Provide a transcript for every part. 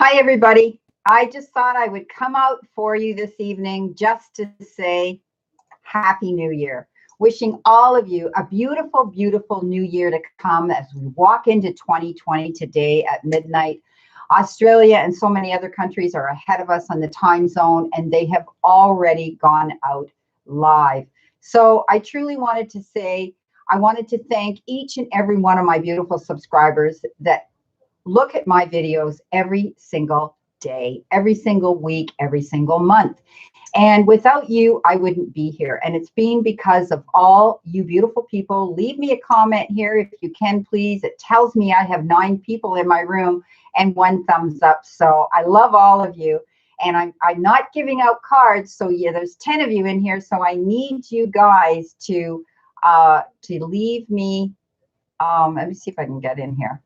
Hi, everybody. I just thought I would come out for you this evening just to say Happy New Year. Wishing all of you a beautiful, beautiful new year to come as we walk into 2020 today at midnight. Australia and so many other countries are ahead of us on the time zone, and they have already gone out live. So I truly wanted to say, I wanted to thank each and every one of my beautiful subscribers that look at my videos every single day, every single week, every single month. And without you, I wouldn't be here. And it's been because of all you beautiful people. Leave me a comment here if you can, please. It tells me I have 9 people in my room and 1 thumbs up. So I love all of you. And I'm not giving out cards. So yeah, there's 10 of you in here. So I need you guys to leave me. Let me see if I can get in here.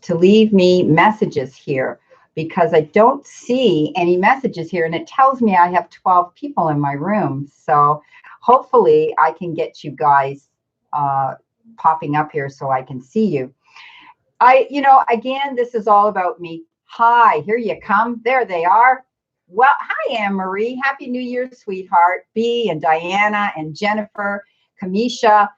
To leave me messages here, because I don't see any messages here, and it tells me I have 12 people in my room. So hopefully I can get you guys popping up here so I can see you. Again, this is all about me. Hi, here you come. There they are. Well, hi, Anne-Marie. Happy New Year, sweetheart. B and Diana and Jennifer, Kamisha,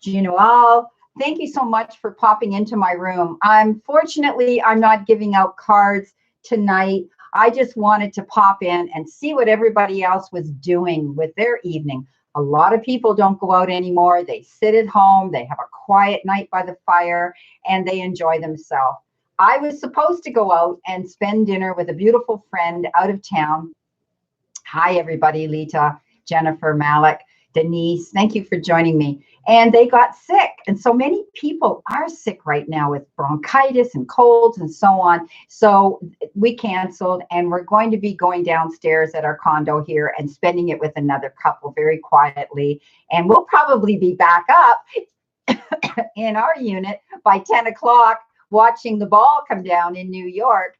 Ginoal. Thank you so much for popping into my room. Unfortunately, I'm not giving out cards tonight. I just wanted to pop in and see what everybody else was doing with their evening. A lot of people don't go out anymore. They sit at home. They have a quiet night by the fire, and they enjoy themselves. I was supposed to go out and spend dinner with a beautiful friend out of town. Hi, everybody. Lita, Jennifer, Malik, Denise, thank you for joining me. And they got sick. And so many people are sick right now with bronchitis and colds and so on. So we canceled, and we're going to be going downstairs at our condo here and spending it with another couple very quietly. And we'll probably be back up in our unit by 10 o'clock watching the ball come down in New York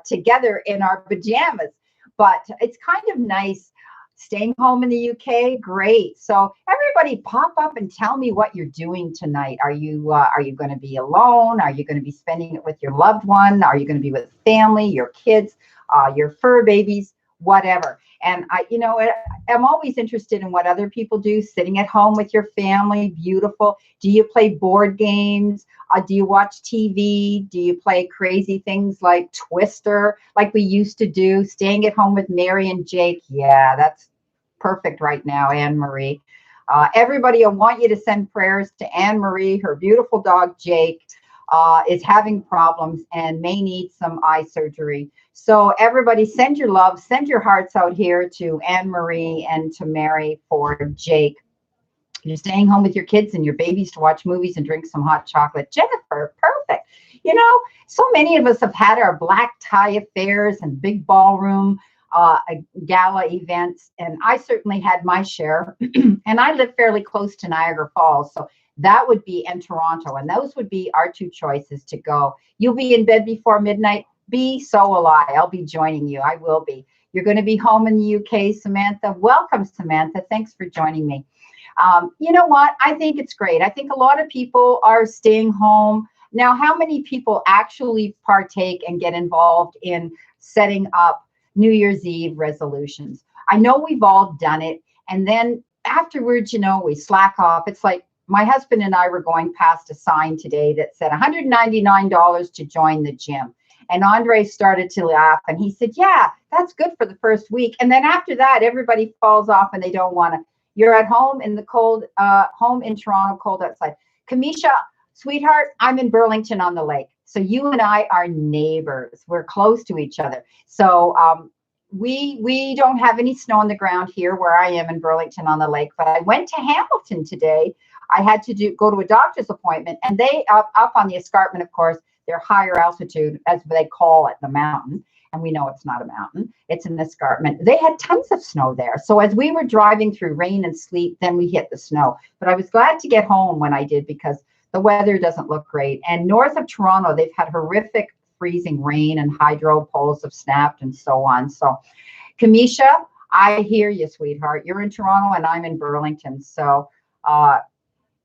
together in our pajamas. But it's kind of nice. Staying home in the UK, great. So everybody pop up and tell me what you're doing tonight. Are you going to be alone? Are you going to be spending it with your loved one? Are you going to be with family, your kids, your fur babies, whatever? And I'm always interested in what other people do, sitting at home with your family, beautiful. Do you play board games? Do you watch TV? Do you play crazy things like Twister, like we used to do, staying at home with Mary and Jake? Yeah, that's perfect right now, Anne-Marie. Everybody, I want you to send prayers to Anne-Marie. Her beautiful dog, Jake, is having problems and may need some eye surgery. So everybody, send your love, send your hearts out here to Anne-Marie and to Mary for Jake. You're staying home with your kids and your babies to watch movies and drink some hot chocolate. Jennifer, perfect. So many of us have had our black tie affairs and big ballroom gala events, and I certainly had my share. And I live fairly close to Niagara Falls, so that would be in Toronto, and those would be our 2 choices to go. You'll be in bed before midnight. So will I. I'll be joining you. I will be. You're going to be home in the UK, Samantha. Welcome, Samantha. Thanks for joining me. You know what? I think it's great. I think a lot of people are staying home. Now, how many people actually partake and get involved in setting up New Year's Eve resolutions? I know we've all done it. And then afterwards, we slack off. It's like my husband and I were going past a sign today that said $199 to join the gym. And Andre started to laugh, and he said, yeah, that's good for the first week. And then after that, everybody falls off and they don't want to. You're at home in the cold, home in Toronto, cold outside. Kamisha, sweetheart, I'm in Burlington on the lake. So you and I are neighbors. We're close to each other. So we don't have any snow on the ground here where I am in Burlington on the lake. But I went to Hamilton today. I had to go to a doctor's appointment, and they up on the escarpment, of course, they're higher altitude, as they call it, the mountain. And we know it's not a mountain, it's an escarpment. They had tons of snow there. So as we were driving through rain and sleet, then we hit the snow. But I was glad to get home when I did, because the weather doesn't look great. And north of Toronto, they've had horrific freezing rain, and hydro poles have snapped and so on. So Kamisha, I hear you, sweetheart. You're in Toronto and I'm in Burlington. So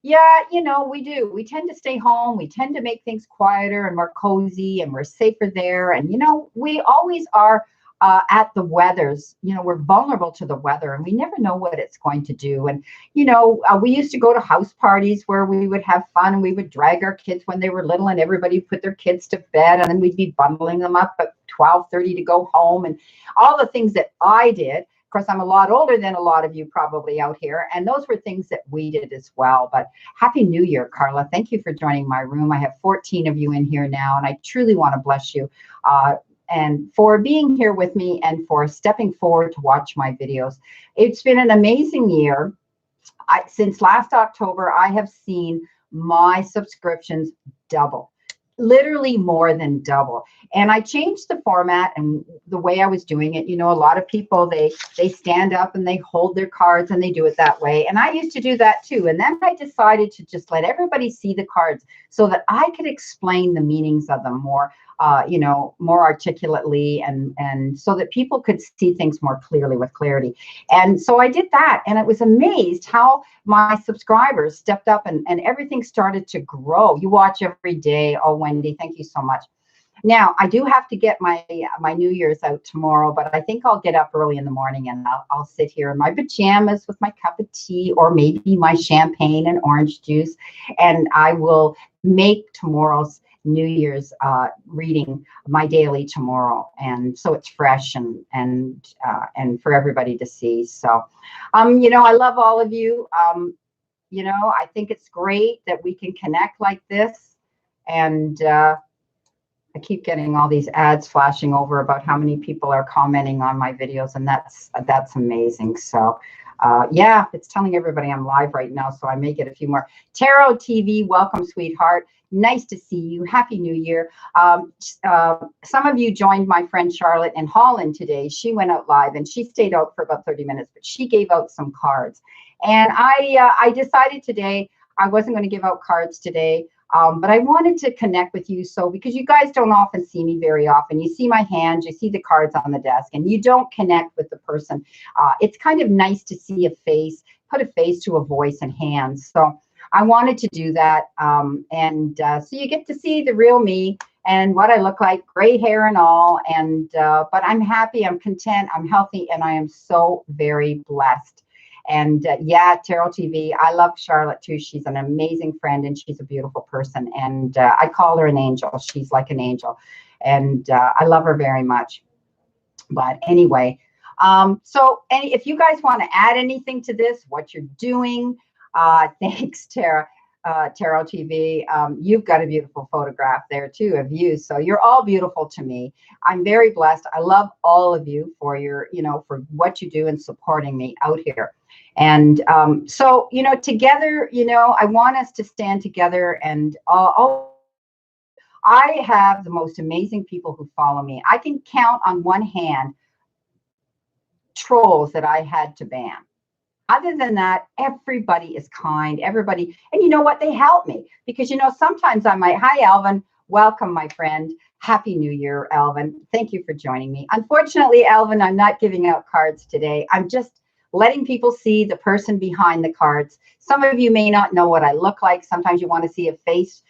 Yeah, we do. We tend to stay home. We tend to make things quieter and more cozy, and we're safer there. And, we always are at the weathers. We're vulnerable to the weather, and we never know what it's going to do. And, we used to go to house parties where we would have fun, and we would drag our kids when they were little, and everybody put their kids to bed, and then we'd be bundling them up at 12:30 to go home, and all the things that I did. Of course, I'm a lot older than a lot of you probably out here, and those were things that we did as well. But Happy New Year, Carla. Thank you for joining my room. I have 14 of you in here now, and I truly want to bless you and for being here with me and for stepping forward to watch my videos. It's been an amazing year. Since last October, I have seen my subscriptions double. Literally more than double. And I changed the format and the way I was doing it. A lot of people, they stand up and they hold their cards and they do it that way. And I used to do that too. And then I decided to just let everybody see the cards so that I could explain the meanings of them more, more articulately, and so that people could see things more clearly with clarity. And so I did that, and it was amazed how my subscribers stepped up and everything started to grow. You watch every day. Oh, Wendy, thank you so much. Now, I do have to get my New Year's out tomorrow, but I think I'll get up early in the morning and I'll sit here in my pajamas with my cup of tea or maybe my champagne and orange juice, and I will make tomorrow's New Year's reading my daily tomorrow, and so it's fresh and for everybody to see. So, I love all of you. I think it's great that we can connect like this, and I keep getting all these ads flashing over about how many people are commenting on my videos, and that's amazing. So yeah, it's telling everybody I'm live right now, so I may get a few more. Tarot TV, welcome, sweetheart. Nice to see you. Happy New Year. Some of you joined my friend Charlotte in Holland today. She went out live and she stayed out for about 30 minutes, but she gave out some cards. And I decided today I wasn't going to give out cards today. But I wanted to connect with you, because you guys don't often see me very often. You see my hands, you see the cards on the desk, and you don't connect with the person. It's kind of nice to see a face, put a face to a voice and hands. So I wanted to do that. So you get to see the real me and what I look like, gray hair and all. But I'm happy, I'm content, I'm healthy, and I am so very blessed. And yeah, Tarot TV, I love Charlotte too. She's an amazing friend and she's a beautiful person. And I call her an angel. She's like an angel. And I love her very much. But anyway, if you guys want to add anything to this, what you're doing, thanks, Tara. Tarot TV, you've got a beautiful photograph there too of you. So you're all beautiful to me. I'm very blessed. I love all of you for your, for what you do and supporting me out here. And so, together, I want us to stand together, and I have the most amazing people who follow me. I can count on one hand trolls that I had to ban. Other than that, everybody is kind, everybody. And you know what? They help me because, sometimes I might, hi, Alvin, welcome, my friend. Happy New Year, Alvin. Thank you for joining me. Unfortunately, Alvin, I'm not giving out cards today. I'm just letting people see the person behind the cards. Some of you may not know what I look like. Sometimes you want to see a face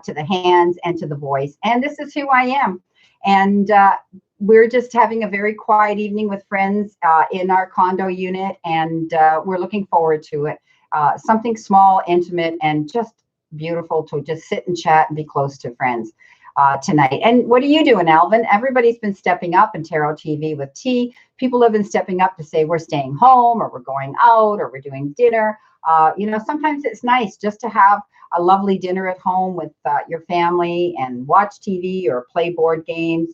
to the hands and to the voice. And this is who I am. And we're just having a very quiet evening with friends in our condo unit, and we're looking forward to it. Something small, intimate, and just beautiful to just sit and chat and be close to friends tonight. And what are you doing, Alvin? Everybody's been stepping up in Tarot TV with tea. People have been stepping up to say we're staying home, or we're going out, or we're doing dinner. Sometimes it's nice just to have a lovely dinner at home with your family and watch TV or play board games.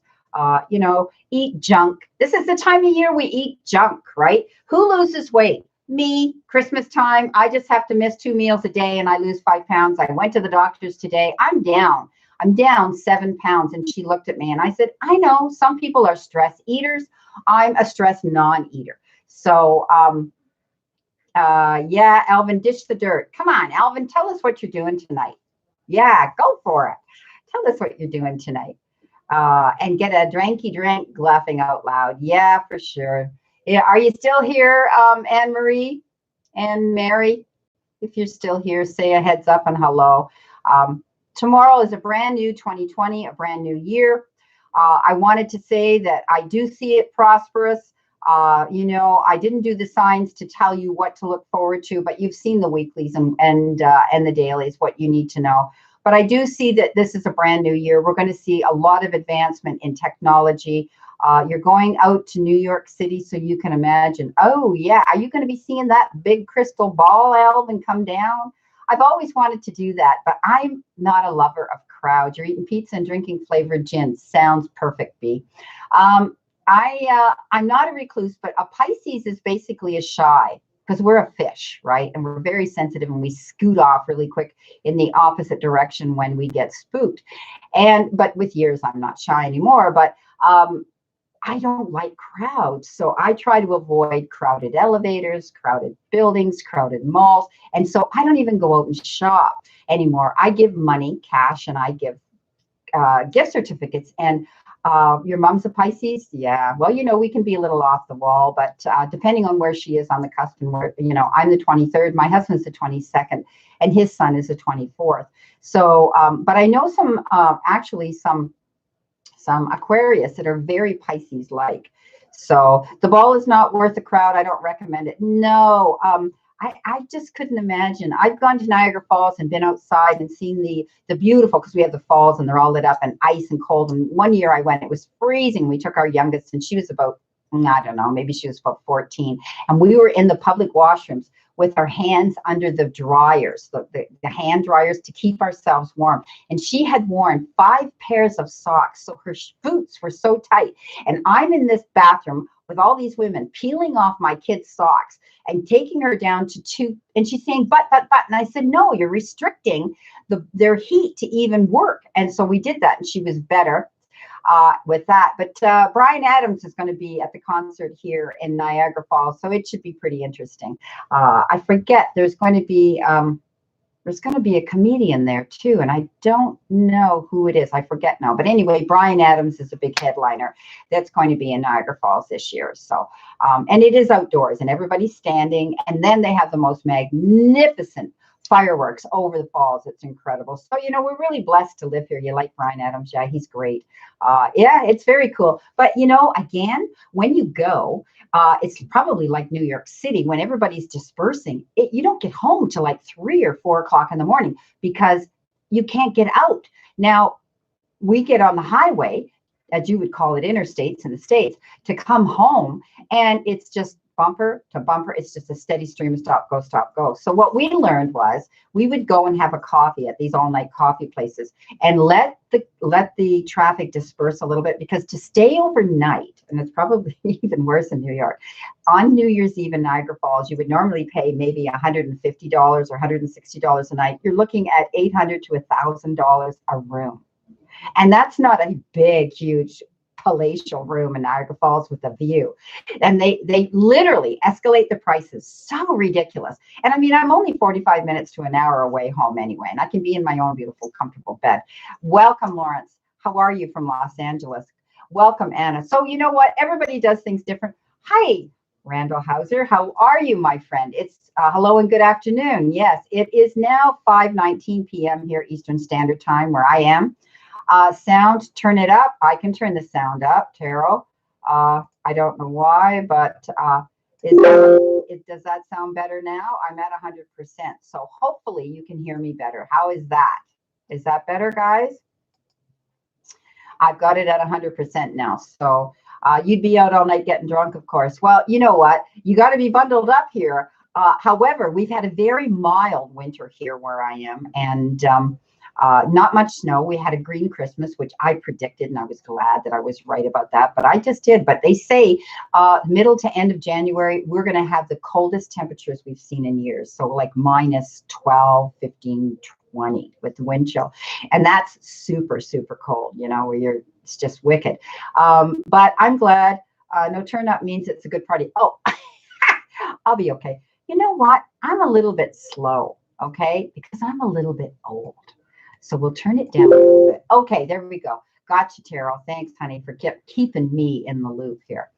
Eat junk. This is the time of year we eat junk, right? Who loses weight? Me. Christmas time, I just have to miss 2 meals a day and I lose 5 pounds. I went to the doctor's today. I'm down 7 pounds. And she looked at me and I said, I know some people are stress eaters. I'm a stress non-eater. So, yeah, Alvin, dish the dirt. Come on, Alvin, tell us what you're doing tonight. Yeah, go for it. Tell us what you're doing tonight. And get a dranky drink, laughing out loud. Yeah, for sure. Yeah, are you still here, Anne Marie and Mary? If you're still here, say a heads up and hello. Tomorrow is a brand new 2020, a brand new year. I wanted to say that I do see it prosperous. You know, I didn't do the signs to tell you what to look forward to, but you've seen the weeklies and the dailies, what you need to know. But I do see that this is a brand new year. We're going to see a lot of advancement in technology. You're going out to New York City, so you can imagine, oh yeah, are you going to be seeing that big crystal ball, Alvin, come down? I've always wanted to do that, but I'm not a lover of crowds. You're eating pizza and drinking flavored gin. Sounds perfect, B. I'm not a recluse, but a Pisces is basically a shy, because we're a fish, right? And we're very sensitive, and we scoot off really quick in the opposite direction when we get spooked. But with years, I'm not shy anymore, but I don't like crowds. So I try to avoid crowded elevators, crowded buildings, crowded malls. And so I don't even go out and shop anymore. I give money, cash, and I give gift certificates. And your mom's a Pisces? Yeah. Well, you know, we can be a little off the wall, but depending on where she is on the cusp, and where, you know, I'm the 23rd, my husband's the 22nd, and his son is the 24th. So, but I know actually some Aquarius that are very Pisces-like. So the ball is not worth the crowd. I don't recommend it. No, I just couldn't imagine. I've gone to Niagara Falls and been outside and seen the beautiful, because we have the falls and they're all lit up and ice and cold. And one year I went, it was freezing. We took our youngest, and she was about, I don't know, maybe she was about 14. And we were in the public washrooms with our hands under the dryers, the hand dryers, to keep ourselves warm. And she had worn 5 pairs of socks, so her boots were so tight. And I'm in this bathroom with all these women peeling off my kids' socks and taking her down to 2. And she's saying, but. And I said, no, you're restricting their heat to even work. And so we did that, and she was better with that. But Bryan Adams is going to be at the concert here in Niagara Falls, so it should be pretty interesting. I forget, there's going to be a comedian there too, and I don't know who it is. I forget now. But anyway, Bryan Adams is a big headliner that's going to be in Niagara Falls this year. So, and it is outdoors, and everybody's standing, and then they have the most magnificent fireworks over the falls. It's incredible. So, you know, we're really blessed to live here. You like Bryan Adams? Yeah, he's great. Yeah, it's very cool. But, you know, again, when you go, it's probably like New York City when everybody's dispersing. You don't get home till like 3 or 4 o'clock in the morning, because you can't get out. Now, we get on the highway, as you would call it, interstates in the States, to come home, and it's just bumper to bumper. It's just a steady stream of stop, go. So what we learned was we would go and have a coffee at these all-night coffee places and let the traffic disperse a little bit, because to stay overnight, and it's probably even worse in New York, on New Year's Eve in Niagara Falls, you would normally pay maybe $150 or $160 a night. You're looking at $800 to $1,000 a room. And that's not a big, huge palatial room in Niagara Falls with a view. And they literally escalate the prices so ridiculous. And I mean, I'm only 45 minutes to an hour away home anyway, and I can be in my own beautiful, comfortable bed. Welcome, Lawrence. How are you from Los Angeles? Welcome, Anna. So you know what? Everybody does things different. Hi, Randall Hauser. How are you, my friend? It's hello and good afternoon. Yes, it is now 5:19 p.m. here Eastern Standard Time, where I am. Sound, turn it up. I can turn the sound up, Terrell. I don't know why, but does that sound better now? I'm at 100%. So hopefully you can hear me better. How is that? Is that better, guys? I've got it at 100% now. So you'd be out all night getting drunk, of course. Well, you know what? You got to be bundled up here. However, we've had a very mild winter here where I am, and not much snow. We had a green Christmas, which I predicted, and I was glad that I was right about that, but I just did. But they say middle to end of January, we're going to have the coldest temperatures we've seen in years. So like minus 12, 15, 20 with the wind chill. And that's super, super cold, you know, where it's just wicked. But I'm glad. No turn up means it's a good party. Oh, I'll be okay. You know what? I'm a little bit slow, okay? Because I'm a little bit old. So we'll turn it down a little bit. Okay, there we go. Gotcha, Terrell. Thanks, honey, for keeping me in the loop here.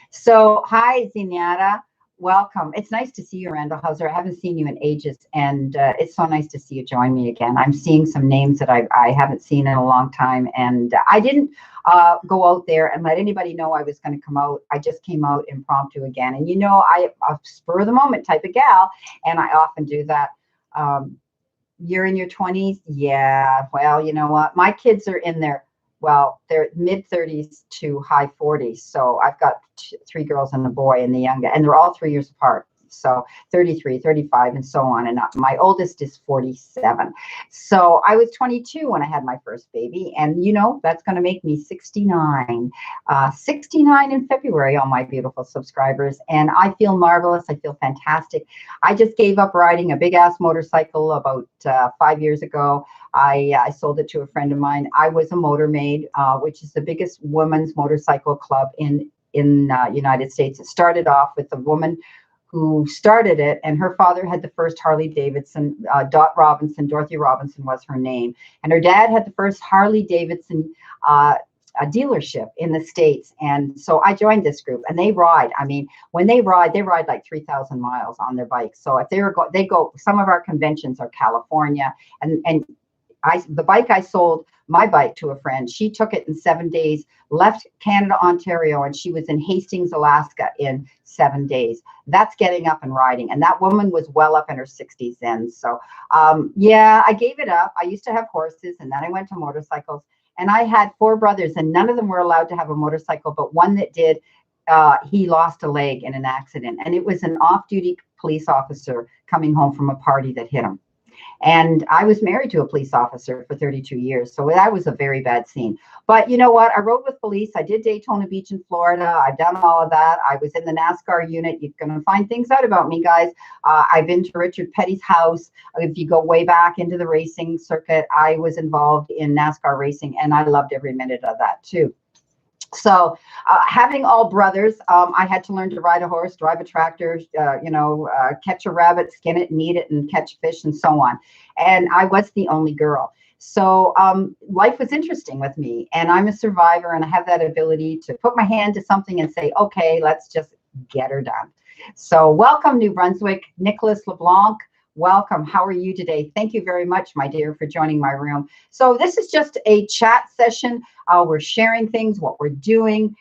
So, hi, Zenyatta. welcome. It's nice to see you, Randall Hauser. I haven't seen you in ages, and it's so nice to see you join me again. I'm seeing some names that I haven't seen in a long time, and I didn't go out there and let anybody know I was going to come out. I just came out impromptu again, and I'm a spur of the moment type of gal, and I often do that. You're in your 20s? Yeah. Well, you know what? My kids are in their mid 30s to high 40s. So I've got three girls and a boy, and the youngest, and they're all 3 years apart. So 33, 35, and so on. And my oldest is 47. So I was 22 when I had my first baby. And, that's going to make me 69. 69 in February, all my beautiful subscribers. And I feel marvelous. I feel fantastic. I just gave up riding a big-ass motorcycle about 5 years ago. I sold it to a friend of mine. I was a motor maid, which is the biggest women's motorcycle club in United States. It started off with a woman who started it, and her father had the first Harley Davidson. Dorothy Robinson was her name, and her dad had the first Harley Davidson a dealership in the States. And so I joined this group, and they ride. I mean, when they ride like 3,000 miles on their bikes. So if they go, some of our conventions are California, and the bike I sold, my bike, to a friend, she took it in 7 days, left Canada, Ontario, and she was in Hastings, Alaska in 7 days. That's getting up and riding. And that woman was well up in her 60s then. So, I gave it up. I used to have horses, and then I went to motorcycles. And I had 4 brothers, and none of them were allowed to have a motorcycle, but one that did. He lost a leg in an accident, and it was an off-duty police officer coming home from a party that hit him. And I was married to a police officer for 32 years. So that was a very bad scene. But you know what? I rode with police. I did Daytona Beach in Florida. I've done all of that. I was in the NASCAR unit. You're going to find things out about me, guys. I've been to Richard Petty's house. If you go way back into the racing circuit, I was involved in NASCAR racing, and I loved every minute of that too. So having all brothers, I had to learn to ride a horse, drive a tractor, catch a rabbit, skin it, and eat it, and catch fish, and so on. And I was the only girl. So life was interesting with me, and I'm a survivor, and I have that ability to put my hand to something and say, okay, let's just get her done. So welcome, New Brunswick. Nicholas LeBlanc. Welcome. How are you today? Thank you very much, my dear, for joining my room. So this is just a chat session. We're sharing things, what we're doing.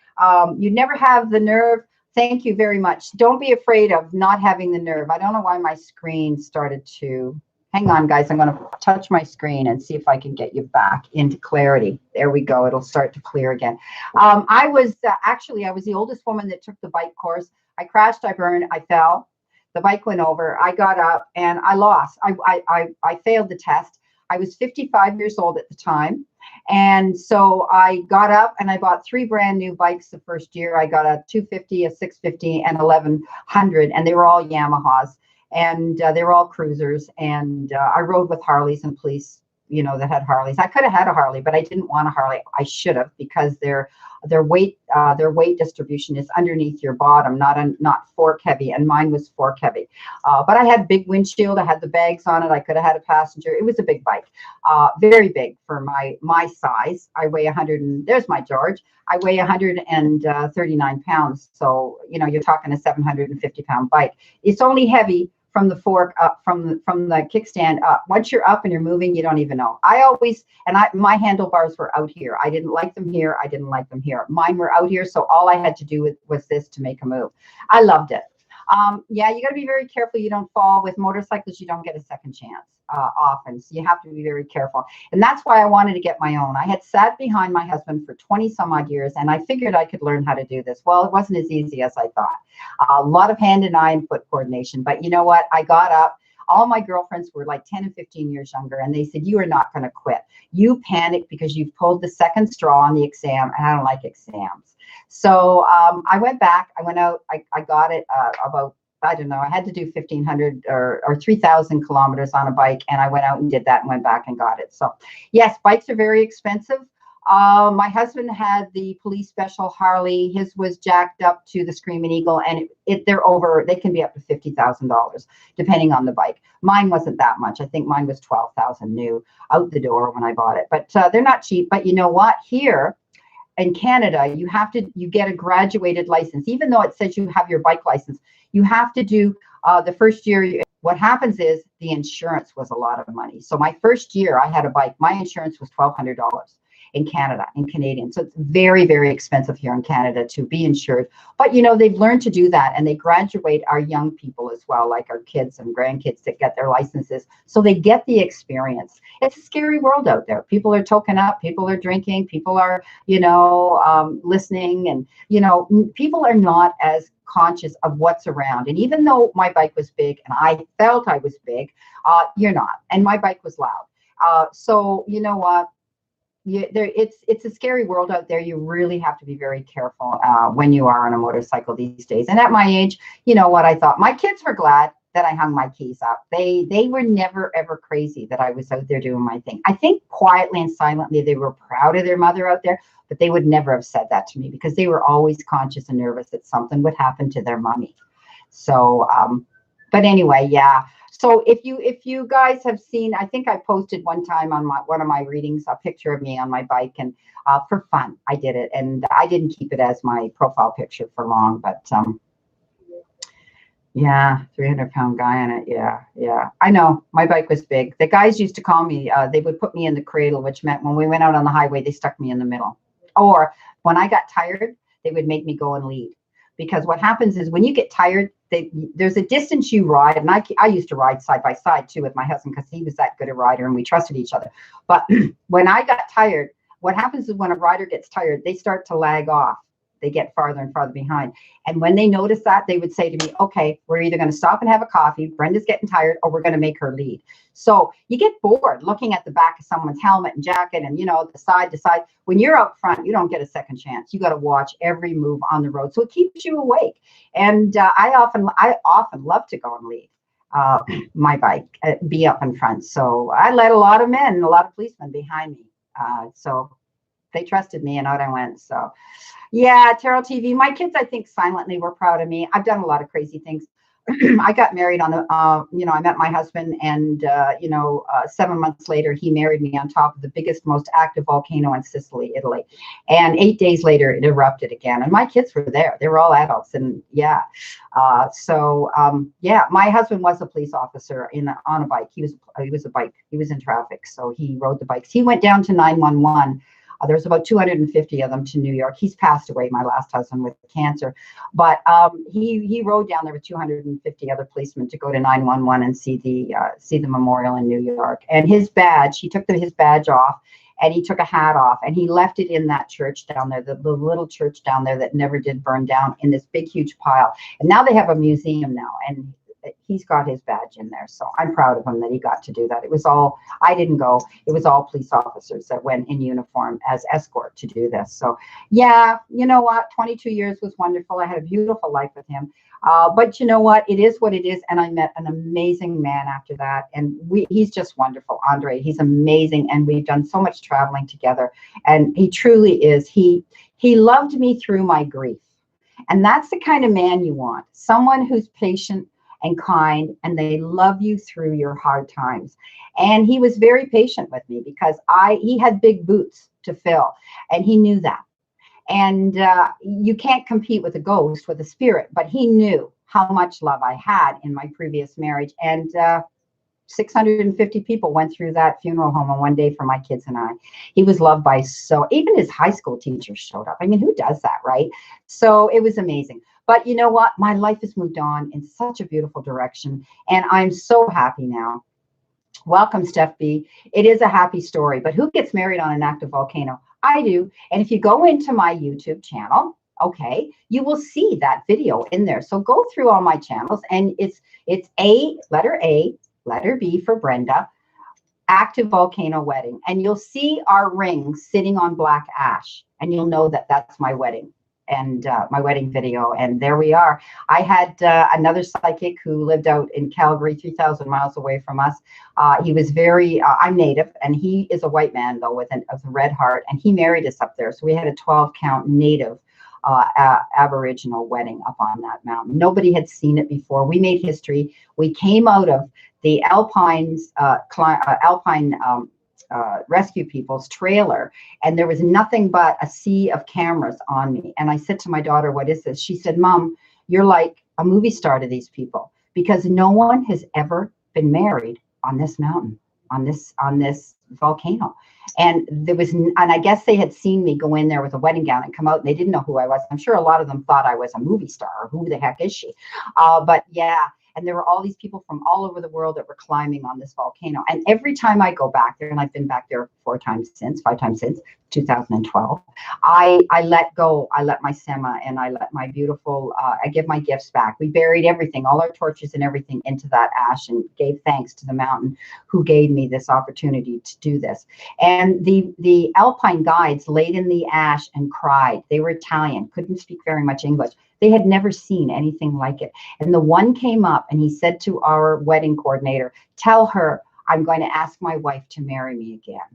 You never have the nerve. Thank you very much. Don't be afraid of not having the nerve. I don't know why my screen started to... Hang on, guys. I'm going to touch my screen and see if I can get you back into clarity. There we go. It'll start to clear again. I was the oldest woman that took the bike course. I crashed, I burned, I fell. The bike went over. I got up and I lost. I failed the test. I was 55 years old at the time. And so I got up and I bought 3 brand new bikes the first year. I got a 250, a 650, and 1100, and they were all Yamahas, and they were all cruisers. And I rode with Harleys and police, that had Harleys. I could have had a Harley, but I didn't want a Harley. I should have, because their weight distribution is underneath your bottom, not fork heavy, and mine was fork heavy. But I had big windshield. I had the bags on it. I could have had a passenger. It was a big bike, very big for my size. I weigh 100, and there's my George. I weigh 139 pounds. So you're talking a 750-pound bike. It's only heavy from the fork up, from the kickstand up. Once you're up and you're moving, you don't even know. My handlebars were out here. I didn't like them here. I didn't like them here. Mine were out here. So all I had to do was this to make a move. I loved it. You got to be very careful you don't fall. With motorcycles, you don't get a second chance often. So you have to be very careful. And that's why I wanted to get my own. I had sat behind my husband for 20 some odd years, and I figured I could learn how to do this. Well, it wasn't as easy as I thought. A lot of hand and eye and foot coordination. But you know what? I got up. All my girlfriends were like 10 and 15 years younger, and they said, you are not going to quit. You panic because you've pulled the second straw on the exam, and I don't like exams. So I went back. I went out. I got it about, I don't know, I had to do 1,500 or 3,000 kilometers on a bike, and I went out and did that and went back and got it. So yes, bikes are very expensive. My husband had the police special Harley. His was jacked up to the Screaming Eagle, and they can be up to $50,000 depending on the bike. Mine wasn't that much. I think mine was 12,000 new out the door when I bought it, but they're not cheap. But you know what? Here, in Canada, you get a graduated license, even though it says you have your bike license. You have to do the first year. What happens is the insurance was a lot of money. So my first year I had a bike, my insurance was $1,200 in Canada, in Canadian. So it's very, very expensive here in Canada to be insured. But, you know, they've learned to do that, and they graduate our young people as well, like our kids and grandkids that get their licenses. So they get the experience. It's a scary world out there. People are token up, people are drinking, people are, you know, listening, and, you know, people are not as conscious of what's around. And even though my bike was big and I felt I was big, you're not. And my bike was loud. So, you know what? It's a scary world out there. You really have to be very careful when you are on a motorcycle these days. And at my age, you know what I thought? My kids were glad that I hung my keys up. They were never, ever crazy that I was out there doing my thing. I think quietly and silently, they were proud of their mother out there, but they would never have said that to me because they were always conscious and nervous that something would happen to their mommy. So, but anyway, yeah. So if you guys have seen, I think I posted one time on one of my readings a picture of me on my bike, and for fun I did it, and I didn't keep it as my profile picture for long, but yeah, 300-pound guy on it. Yeah, I know my bike was big. The guys used to call me, they would put me in the cradle, which meant when we went out on the highway, they stuck me in the middle. Or when I got tired, they would make me go and lead. Because what happens is when you get tired, there's a distance you ride. And I used to ride side by side too with my husband because he was that good a rider and we trusted each other. But when I got tired, what happens is when a rider gets tired, they start to lag off. They get farther and farther behind. And when they notice that, they would say to me, okay, we're either going to stop and have a coffee, Brenda's getting tired, or we're going to make her lead. So you get bored looking at the back of someone's helmet and jacket and, you know, the side to side. When you're out front, you don't get a second chance. You got to watch every move on the road. So it keeps you awake. And I often love to go and lead my bike, be up in front. So I led a lot of men and a lot of policemen behind me. So they trusted me and out I went. So yeah, Tarot TV. My kids, I think, silently were proud of me. I've done a lot of crazy things. I got married on the, you know, I met my husband, and, 7 months later, he married me on top of the biggest, most active volcano in Sicily, Italy. And 8 days later, it erupted again. And my kids were there. They were all adults. And yeah. Yeah, my husband was a police officer on a bike. He was a bike. He was in traffic. So he rode the bikes. He went down to 911. There's about 250 of them to New York. He's passed away, my last husband, with cancer. But he rode down there with 250 other policemen to go to 911 and see the memorial in New York. And his badge, he took his badge off, and he took a hat off, and he left it in that church down there, the little church down there that never did burn down, in this big, huge pile. And now they have a museum now, and he's got his badge in there. So I'm proud of him that he got to do that. It was all, I didn't go, it was all police officers that went in uniform as escort to do this. So yeah, you know what? 22 years was wonderful. I had a beautiful life with him. But you know what? It is what it is. And I met an amazing man after that. And he's just wonderful, Andre. He's amazing. And we've done so much traveling together. And he truly is. He loved me through my grief. And that's the kind of man you want. Someone who's patient and kind, and they love you through your hard times. And he was very patient with me because he had big boots to fill, and he knew that. And you can't compete with a ghost, with a spirit, but he knew how much love I had in my previous marriage. And 650 people went through that funeral home on one day for my kids and I. He was loved by even his high school teachers showed up. I mean, who does that, right? So it was amazing. But you know what? My life has moved on in such a beautiful direction, and I'm so happy now. Welcome, Steph B. It is a happy story, but who gets married on an active volcano? I do. And if you go into my YouTube channel, okay, you will see that video in there. So go through all my channels, and it's letter A, letter B for Brenda, active volcano wedding. And you'll see our ring sitting on black ash, and you'll know that that's my wedding. And my wedding video, and there we are. I had another psychic who lived out in Calgary, 3,000 miles away from us. He was I'm Native, and he is a white man though with a red heart, and he married us up there. So we had a 12-count Native Aboriginal wedding up on that mountain. Nobody had seen it before. We made history. We came out of the Alpine rescue people's trailer, and there was nothing but a sea of cameras on me. And I said to my daughter, "What is this?" She said, "Mom, you're like a movie star to these people, because no one has ever been married on this mountain, on this volcano." And I guess they had seen me go in there with a wedding gown and come out, and they didn't know who I was. I'm sure a lot of them thought I was a movie star, or who the heck is she? But yeah. And there were all these people from all over the world that were climbing on this volcano. And every time I go back there, and I've been back there 5 times since 2012, I let go. I let my sema, and I let my beautiful, I give my gifts back. We buried everything, all our torches and everything, into that ash, and gave thanks to the mountain who gave me this opportunity to do this. And the alpine guides laid in the ash and cried. They were Italian, couldn't speak very much English. They had never seen anything like it. And the one came up and he said to our wedding coordinator, "Tell her I'm going to ask my wife to marry me again."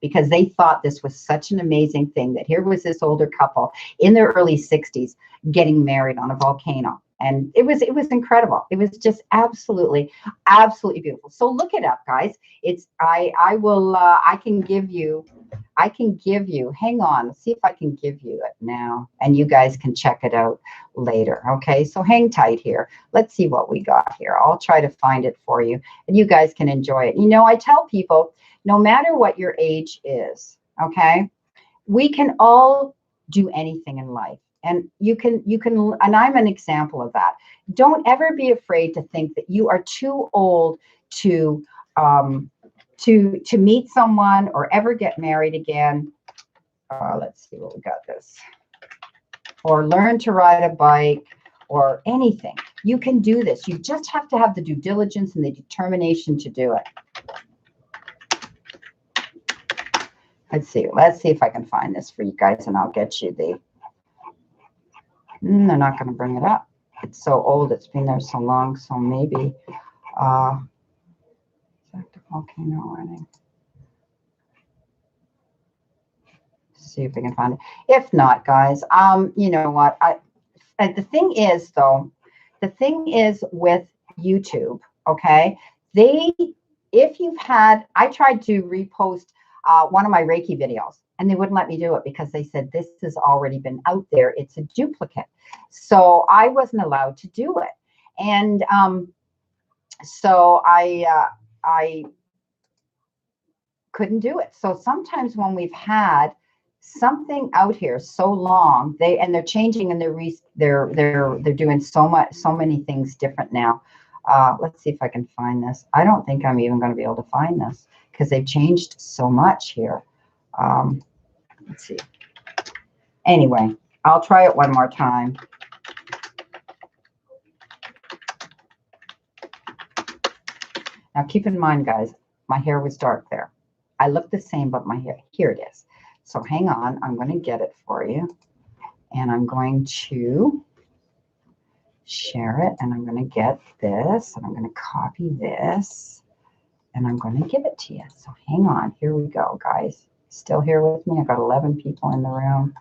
Because they thought this was such an amazing thing, that here was this older couple in their early 60s getting married on a volcano. And it was incredible. It was just absolutely beautiful. So look it up, guys. It's I can give you, hang on, see if I can give you it now, and you guys can check it out later. Okay, so hang tight here. Let's see what we got here. I'll try to find it for you, and you guys can enjoy it. You know, I tell people, no matter what your age is, okay, we can all do anything in life. And you can, and I'm an example of that. Don't ever be afraid to think that you are too old to meet someone or ever get married again. Let's see what we got this. Or learn to ride a bike or anything. You can do this. You just have to have the due diligence and the determination to do it. Let's see if I can find this for you guys, and I'll get you the, they're not going to bring it up. It's so old, it's been there so long, so maybe, volcano running. See if we can find it. If not, guys, you know what, the thing is with YouTube, okay, if you've had, I tried to repost one of my Reiki videos, and they wouldn't let me do it because they said this has already been out there. It's a duplicate. So I wasn't allowed to do it. And so I couldn't do it. So sometimes when we've had something out here so long, they're changing, and they're doing so many things different now. Let's see if I can find this. I don't think I'm even going to be able to find this because they've changed so much here. Let's see. Anyway, I'll try it one more time. Now, keep in mind, guys, my hair was dark there. I look the same, but my hair, here it is. So hang on, I'm going to get it for you. And I'm going to share it, and I'm going to get this, and I'm going to copy this, and I'm going to give it to you. So hang on, here we go, guys. Still here with me? I've got 11 people in the room.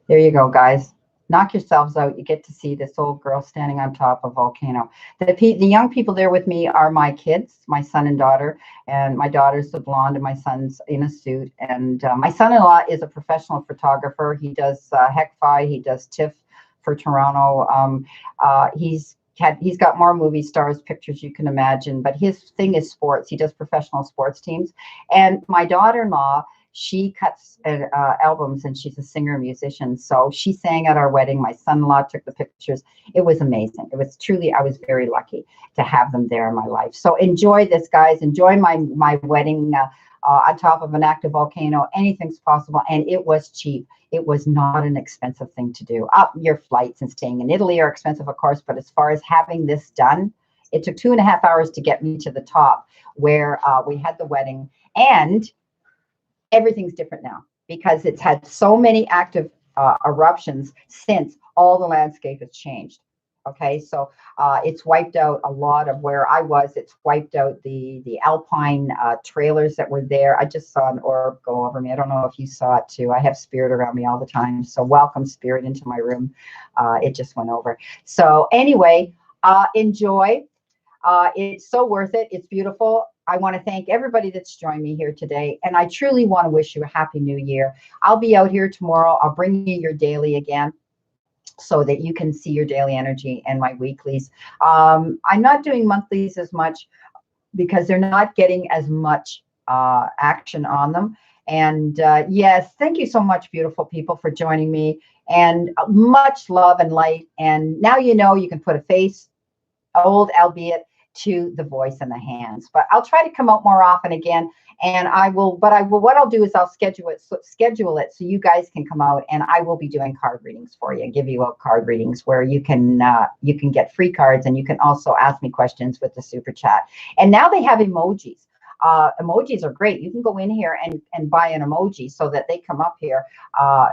There you go, guys. Knock yourselves out. You get to see this old girl standing on top of a volcano. The young people there with me are my kids, my son and daughter. And my daughter's the blonde, and my son's in a suit. And my son-in-law is a professional photographer. He does HEC-Fi. He does TIFF for Toronto. He's got more movie stars pictures you can imagine, but his thing is sports. He does professional sports teams. And my daughter-in-law, she cuts albums, and she's a singer musician. So she sang at our wedding. My son-in-law took the pictures. It was amazing. It was truly, I was very lucky to have them there in my life. So enjoy this, guys. Enjoy my wedding on top of an active volcano. Anything's possible. And it was cheap. It was not an expensive thing to do. Your flights and staying in Italy are expensive, of course, but as far as having this done, it took 2.5 hours to get me to the top where we had the wedding. And everything's different now because it's had so many active eruptions since all the landscape has changed. Okay, so it's wiped out a lot of where I was. It's wiped out the alpine trailers that were there. I just saw an orb go over me. I don't know if you saw it too. I have spirit around me all the time. So welcome, spirit, into my room. It just went over. So anyway, enjoy. It's so worth it. It's beautiful. I want to thank everybody that's joined me here today. And I truly want to wish you a happy new year. I'll be out here tomorrow. I'll bring you your daily again, so that you can see your daily energy and my weeklies. I'm not doing monthlies as much because they're not getting as much action on them. And yes, thank you so much, beautiful people, for joining me. And much love and light. And now you know you can put a face, old albeit, to the voice and the hands. But I'll try to come out more often again. And what I'll do is I'll schedule it so you guys can come out, and I will be doing card readings for you, give you out card readings where you can get free cards, and you can also ask me questions with the super chat. And now they have emojis. Emojis are great. You can go in here and buy an emoji so that they come up here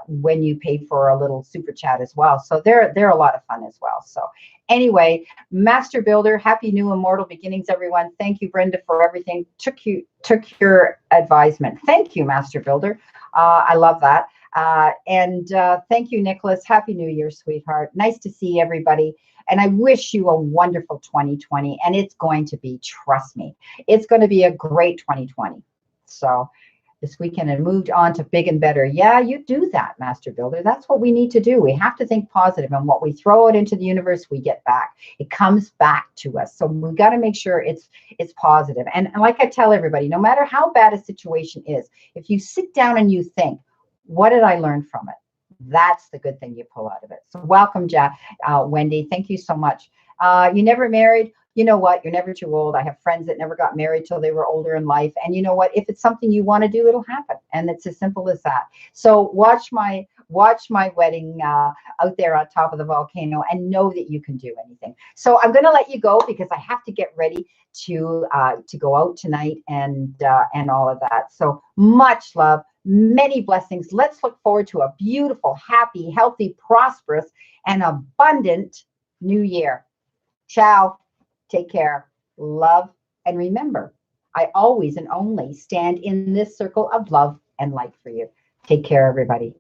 when you pay for a little super chat as well. So they're a lot of fun as well. So anyway, Master Builder, happy new immortal beginnings, everyone. Thank you, Brenda, for everything. Took your advisement. Thank you, Master Builder. I love that. And thank you, Nicholas. Happy New Year, sweetheart. Nice to see everybody. And I wish you a wonderful 2020. And it's going to be, trust me, it's going to be a great 2020. So this weekend and moved on to big and better. Yeah, you do that, Master Builder. That's what we need to do. We have to think positive, and what we throw it into the universe, we get back. It comes back to us. So we've got to make sure it's positive. And like I tell everybody, no matter how bad a situation is, if you sit down and you think, what did I learn from it? That's the good thing you pull out of it. So welcome, Wendy. Thank you so much. You never married? You know what? You're never too old. I have friends that never got married till they were older in life. And you know what? If it's something you want to do, it'll happen. And it's as simple as that. So watch my wedding out there on top of the volcano, and know that you can do anything. So I'm going to let you go because I have to get ready to go out tonight and all of that. So much love. Many blessings. Let's look forward to a beautiful, happy, healthy, prosperous, and abundant new year. Ciao. Take care. Love. And remember, I always and only stand in this circle of love and light for you. Take care, everybody.